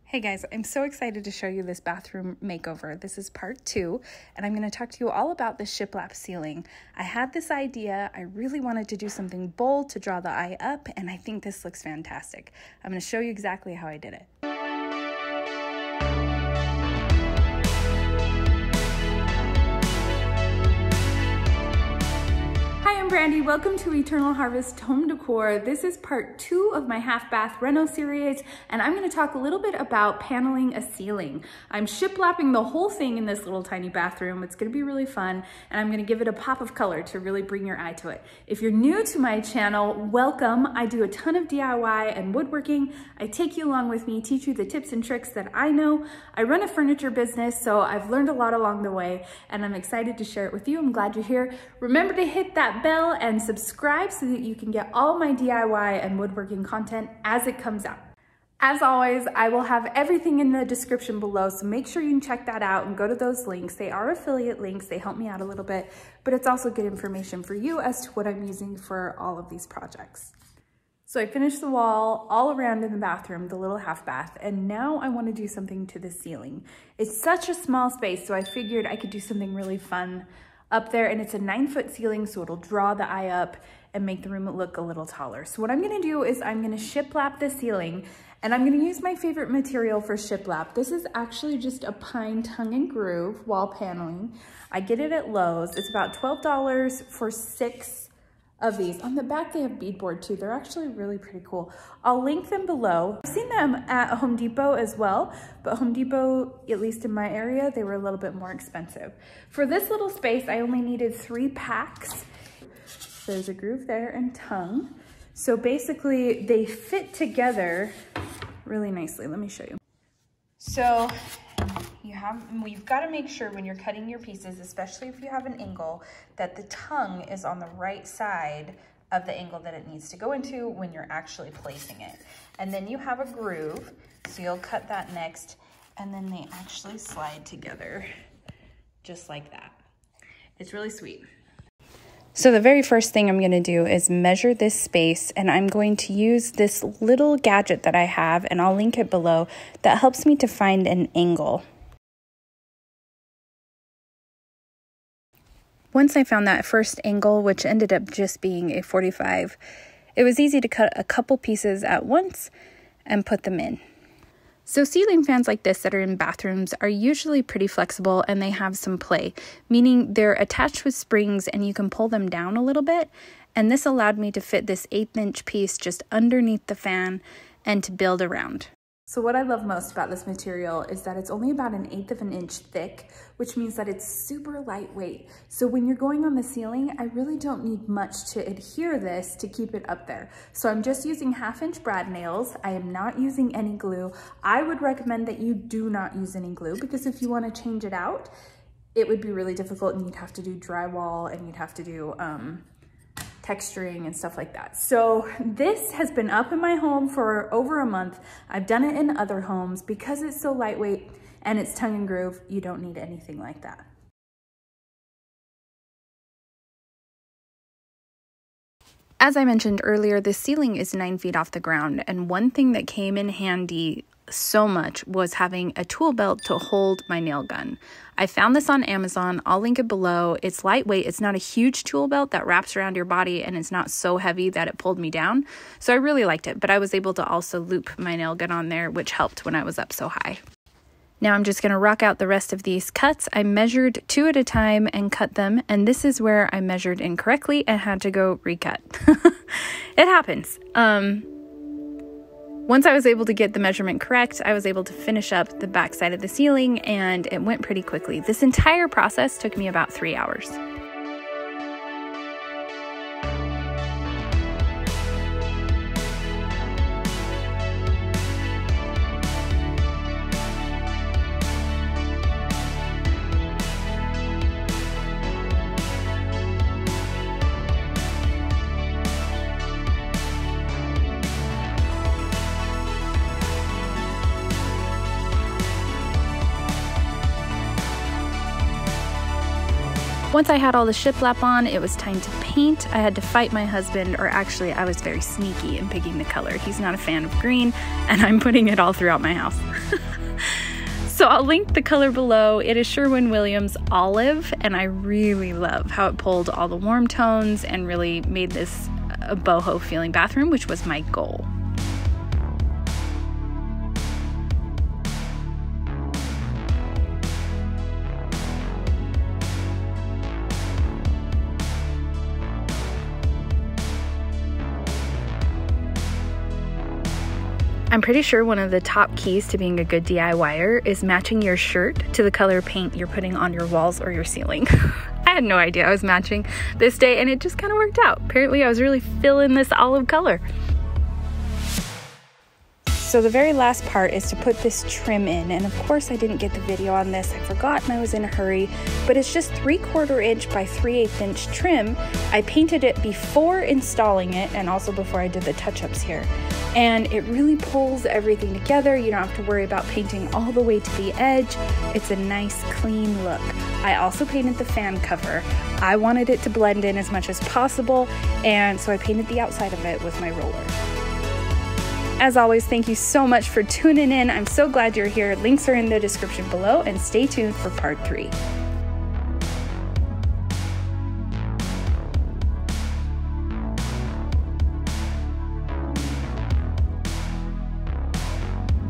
Hey guys, I'm so excited to show you this bathroom makeover. This is part 2, and I'm going to talk to you all about the shiplap ceiling. I had this idea. I really wanted to do something bold to draw the eye up, and I think this looks fantastic. I'm going to show you exactly how I did it. I'm Brandy. Welcome to Eternal Harvest Home Decor. This is part 2 of my half bath reno series, and I'm going to talk a little bit about paneling a ceiling. I'm shiplapping the whole thing in this little tiny bathroom. It's going to be really fun, and I'm going to give it a pop of color to really bring your eye to it. If you're new to my channel, welcome. I do a ton of DIY and woodworking. I take you along with me, teach you the tips and tricks that I know. I run a furniture business, so I've learned a lot along the way, and I'm excited to share it with you. I'm glad you're here. Remember to hit that bell and subscribe so that you can get all my DIY and woodworking content as it comes out. As always, I will have everything in the description below, so make sure you can check that out and go to those links. They are affiliate links. They help me out a little bit, but it's also good information for you as to what I'm using for all of these projects. So I finished the wall all around in the bathroom, the little half bath, and now I want to do something to the ceiling. It's such a small space, so I figured I could do something really fun up there, and it's a 9-foot ceiling, so it'll draw the eye up and make the room look a little taller. So what I'm gonna do is I'm gonna shiplap the ceiling, and I'm gonna use my favorite material for shiplap. This is actually just a pine tongue and groove wall paneling. I get it at Lowe's. It's about $12 for 6 of these. On the back they have beadboard too. They're actually really pretty cool. I'll link them below. I've seen them at Home Depot as well, but Home Depot, at least in my area, they were a little bit more expensive. For this little space, I only needed 3 packs. There's a groove there and tongue. So basically they fit together really nicely. Let me show you. So you've got to make sure when you're cutting your pieces, especially if you have an angle, that the tongue is on the right side of the angle that it needs to go into when you're actually placing it. And then you have a groove, so you'll cut that next, and then they actually slide together just like that. It's really sweet. So the very first thing I'm going to do is measure this space, and I'm going to use this little gadget that I have, and I'll link it below, that helps me to find an angle. Once I found that first angle, which ended up just being a 45, it was easy to cut a couple pieces at once and put them in. So ceiling fans like this that are in bathrooms are usually pretty flexible, and they have some play, meaning they're attached with springs and you can pull them down a little bit. And this allowed me to fit this 1/8" piece just underneath the fan and to build around. So what I love most about this material is that it's only about 1/8 inch thick, which means that it's super lightweight. So when you're going on the ceiling, I really don't need much to adhere this to keep it up there. So I'm just using 1/2" brad nails. I am not using any glue. I would recommend that you do not use any glue, because if you want to change it out, it would be really difficult, and you'd have to do drywall, and you'd have to do texturing and stuff like that. So this has been up in my home for over a month. I've done it in other homes. Because it's so lightweight and it's tongue and groove, you don't need anything like that. As I mentioned earlier, the ceiling is 9 feet off the ground, and one thing that came in handy so much was having a tool belt to hold my nail gun. I found this on Amazon. I'll link it below. It's lightweight. It's not a huge tool belt that wraps around your body, and it's not so heavy that it pulled me down. So I really liked it, but I was able to also loop my nail gun on there, which helped when I was up so high. Now I'm just going to rock out the rest of these cuts. I measured 2 at a time and cut them, and this is where I measured incorrectly and had to go recut. It happens. Once I was able to get the measurement correct, I was able to finish up the back side of the ceiling, and it went pretty quickly. This entire process took me about 3 hours. Once I had all the shiplap on, it was time to paint. I had to fight my husband, or actually I was very sneaky in picking the color. He's not a fan of green, and I'm putting it all throughout my house. So I'll link the color below. It is Sherwin-Williams Olive, and I really love how it pulled all the warm tones and really made this a boho feeling bathroom, which was my goal. I'm pretty sure one of the top keys to being a good DIYer is matching your shirt to the color paint you're putting on your walls or your ceiling. I had no idea I was matching this day, and it just kind of worked out. Apparently I was really feeling this olive color. So the very last part is to put this trim in, and of course I didn't get the video on this. I forgot and I was in a hurry, but it's just 3/4 inch by 3/8 inch trim. I painted it before installing it and also before I did the touch-ups here. And it really pulls everything together. You don't have to worry about painting all the way to the edge. It's a nice clean look. I also painted the fan cover. I wanted it to blend in as much as possible, and so I painted the outside of it with my roller. As always, thank you so much for tuning in. I'm so glad you're here. Links are in the description below, and stay tuned for part 3.